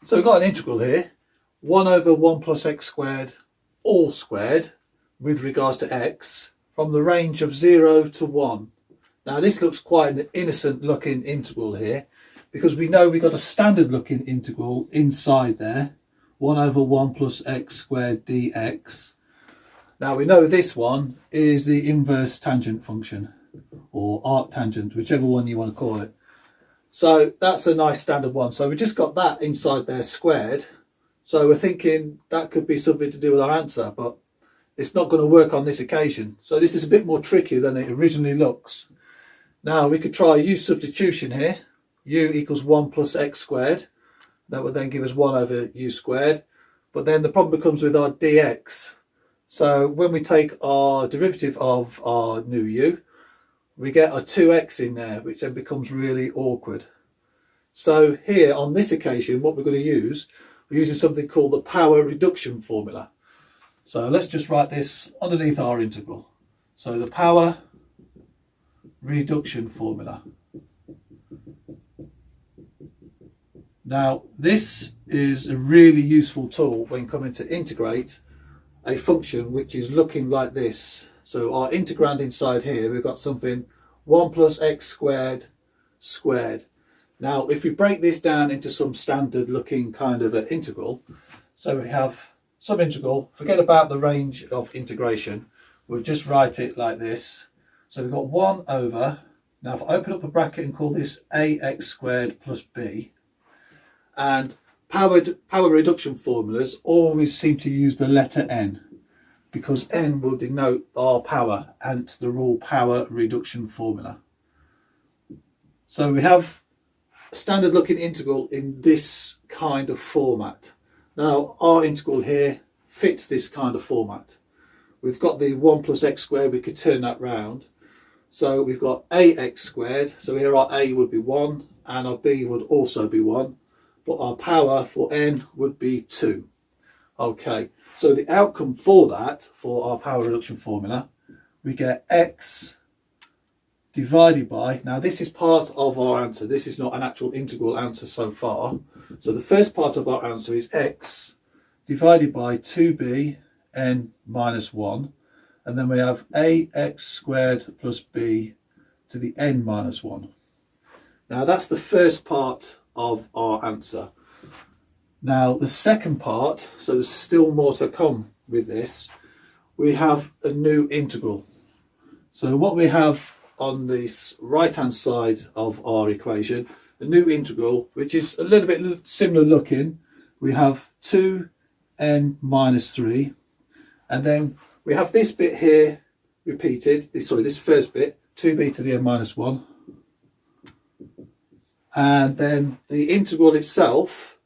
So we've got an integral here, 1 over 1 plus x squared all squared with regards to x from the range of 0 to 1. Now this looks quite an innocent looking integral here because we know we've got a standard looking integral inside there, 1 over 1 plus x squared dx. Now we know this one is the inverse tangent function or arctangent, whichever one you want to call it. So that's a nice standard one. So we just got that inside there squared. So we're thinking that could be something to do with our answer, but it's not going to work on this occasion. So this is a bit more tricky than it originally looks. Now we could try u substitution here. U equals 1 plus x squared. That would then give us 1 over u squared. But then the problem becomes with our dx. So when we take our derivative of our new u, we get a 2x in there, which then becomes really awkward. So here on this occasion, what we're going to use, we're using something called the power reduction formula. So let's just write this underneath our integral. So the power reduction formula. Now this is a really useful tool when coming to integrate a function which is looking like this. So our integrand inside here, we've got something 1 plus x squared squared. Now if we break this down into some standard looking kind of an integral, so we have some integral, forget about the range of integration, we'll just write it like this. So we've got 1 over, now if I open up a bracket and call this ax squared plus b, and power reduction formulas always seem to use the letter n, because n will denote our power, hence the rule power reduction formula. So we have a standard looking integral in this kind of format. Now our integral here fits this kind of format. We've got the 1 plus x squared, we could turn that round. So we've got ax squared, so here our a would be 1 and our b would also be 1, but our power for n would be 2. Okay. So the outcome for that, for our power reduction formula, we get x divided by, now this is part of our answer, this is not an actual integral answer so far. So the first part of our answer is x divided by 2b n minus 1, and then we have ax squared plus b to the n minus 1. Now that's the first part of our answer. Now the second part, so there's still more to come with this, we have a new integral. So what we have on this right hand side of our equation, a new integral which is a little bit similar looking. We have 2n minus 3, and then we have this bit here repeated, this first bit, 2b to the n minus 1, and then the integral itself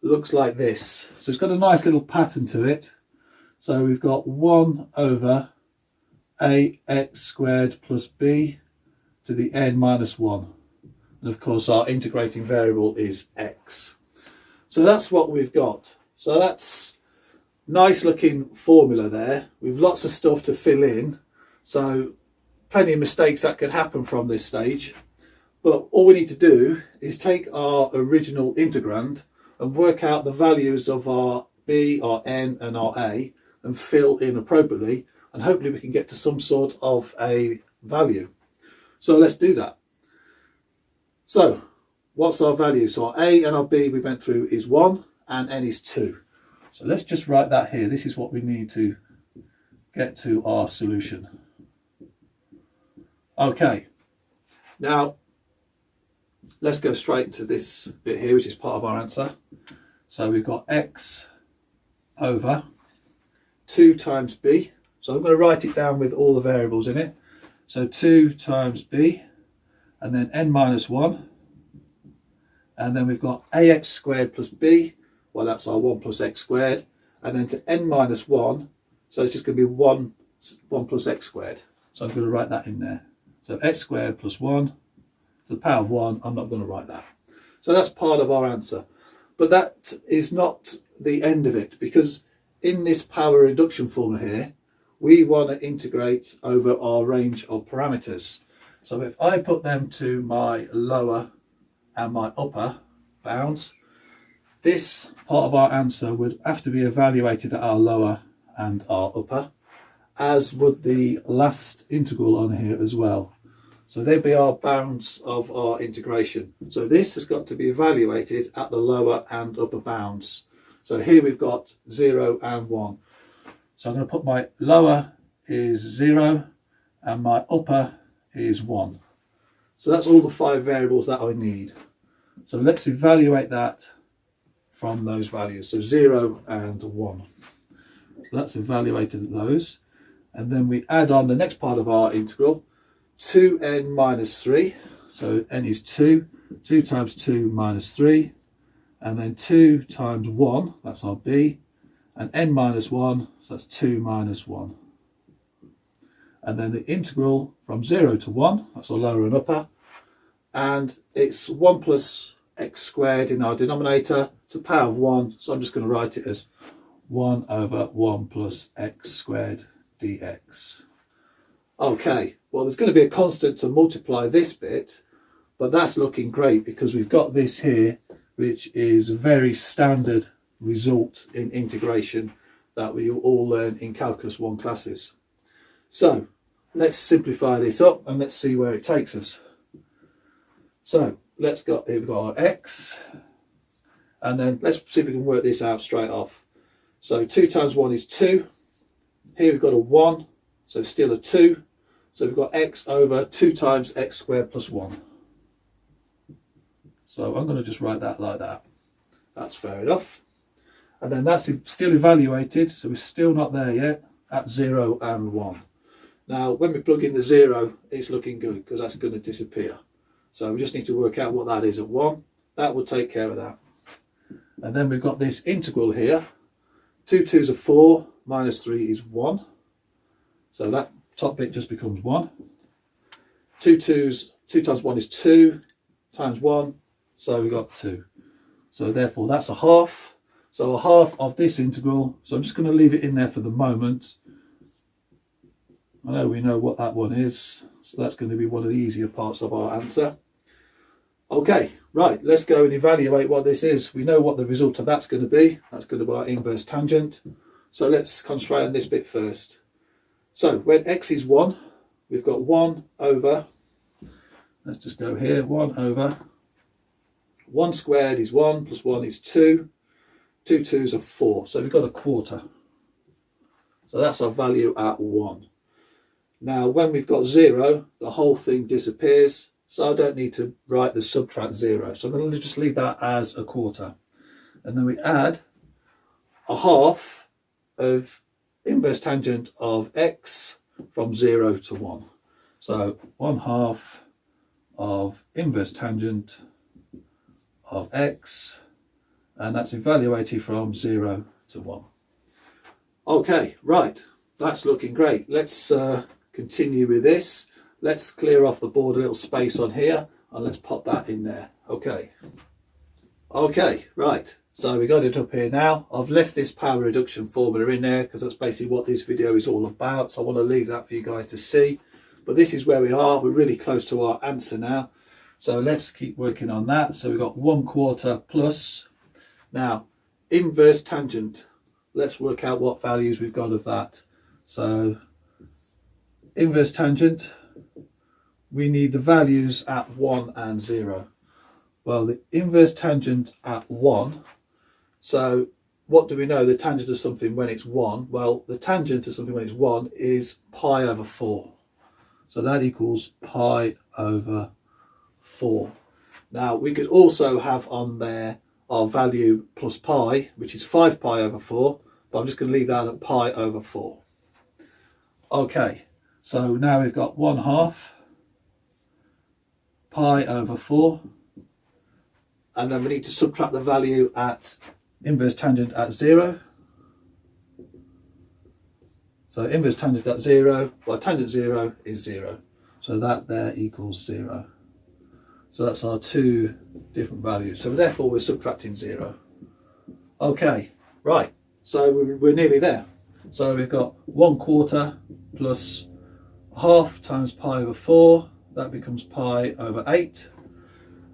looks like this. So it's got a nice little pattern to it. So we've got 1 over ax squared plus b to the n minus 1. And of course our integrating variable is x. So that's what we've got. So that's nice looking formula there with lots of stuff to fill in. So plenty of mistakes that could happen from this stage. But all we need to do is take our original integrand and work out the values of our b, our n and our a and fill in appropriately, and hopefully we can get to some sort of a value. So let's do that. So what's our value? So our a and our b we went through is 1 and n is 2. So let's just write that here. This is what we need to get to our solution. Okay, now let's go straight to this bit here, which is part of our answer. So we've got x over 2 times b. So I'm going to write it down with all the variables in it. So 2 times b, and then n minus 1. And then we've got ax squared plus b. Well, that's our 1 plus x squared. And then to n minus 1. So it's just going to be 1 plus x squared. So I'm going to write that in there. So x squared plus 1 to the power of 1. I'm not going to write that. So that's part of our answer. But that is not the end of it, because in this power reduction formula here, we want to integrate over our range of parameters. So if I put them to my lower and my upper bounds, this part of our answer would have to be evaluated at our lower and our upper, as would the last integral on here as well. So they'd be our bounds of our integration. So this has got to be evaluated at the lower and upper bounds. So here we've got 0 and 1. So I'm going to put my lower is 0 and my upper is 1. So that's all the 5 variables that I need. So let's evaluate that from those values. So 0 and 1. So that's evaluated at those. And then we add on the next part of our integral, 2n minus 3. So n is 2. 2 times 2 minus 3. And then 2 times 1, that's our b. And n minus 1, so that's 2 minus 1. And then the integral from 0 to 1, that's our lower and upper. And it's 1 plus x squared in our denominator to the power of 1. So I'm just going to write it as 1 over 1 plus x squared dx. Okay, well there's going to be a constant to multiply this bit, but that's looking great because we've got this here, which is a very standard result in integration that we all learn in Calculus 1 classes. So let's simplify this up and let's see where it takes us. So we've got our x, and then let's see if we can work this out straight off. So 2 times 1 is 2. Here we've got a 1, so still a 2. So we've got x over 2 times x squared plus 1. So I'm going to just write that like that. That's fair enough. And then that's still evaluated, so we're still not there yet, at 0 and 1. Now when we plug in the 0, it's looking good because that's going to disappear. So we just need to work out what that is at 1. That will take care of that. And then we've got this integral here. 2 2's are 4, minus 3 is 1. So that top bit just becomes 1. 2 times 1 is 2, times 1, so we've got 2. So therefore that's a half. So a half of this integral, so I'm just going to leave it in there for the moment. I know we know what that one is, so that's going to be one of the easier parts of our answer. Okay, right, let's go and evaluate what this is. We know what the result of that's going to be. That's going to be our inverse tangent. So let's concentrate on this bit first. So when x is 1, we've got 1 over, let's just go here, 1 over, 1 squared is 1, plus 1 is 2, 2 2's are 4, so we've got a quarter. So that's our value at 1. Now when we've got 0, the whole thing disappears, so I don't need to write the subtract 0. So I'm going to just leave that as a quarter. And then we add a half of inverse tangent of x from 0 to 1. So 1/2 of inverse tangent of x, and that's evaluated from 0 to 1. Okay, right, that's looking great. Let's continue with this. Let's clear off the board a little space on here and let's pop that in there. Okay, right, so we got it up here now. I've left this power reduction formula in there because that's basically what this video is all about, so I want to leave that for you guys to see. But this is where we are. We're really close to our answer now, so let's keep working on that. So we've got 1/4 plus, now inverse tangent, let's work out what values we've got of that. So inverse tangent, we need the values at 1 and 0. Well, the inverse tangent at 1, so what do we know the tangent of something when it's 1? Well, the tangent of something when it's 1 is pi over 4. So that equals pi over 4. Now we could also have on there our value plus pi, which is 5 pi over 4, but I'm just going to leave that at pi over 4. Okay, so now we've got 1/2 pi over 4, and then we need to subtract the value at inverse tangent at 0. So inverse tangent at 0, well, tangent 0 is 0, so that there equals 0. So that's our two different values, so therefore we're subtracting 0. Okay, right, so we're nearly there. So we've got 1/4 plus 1/2 times pi over 4, that becomes pi over 8.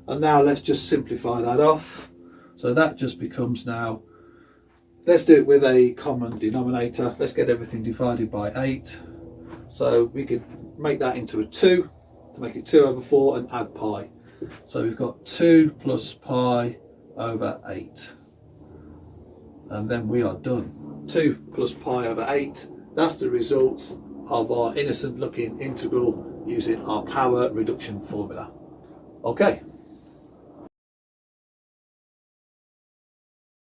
And now let's just simplify that off. So that just becomes now, let's do it with a common denominator. Let's get everything divided by 8. So we could make that into a 2 to make it 2 over 4 and add pi. So we've got 2 plus pi over 8. And then we are done. 2 plus pi over 8. That's the result of our innocent looking integral using our power reduction formula. Okay.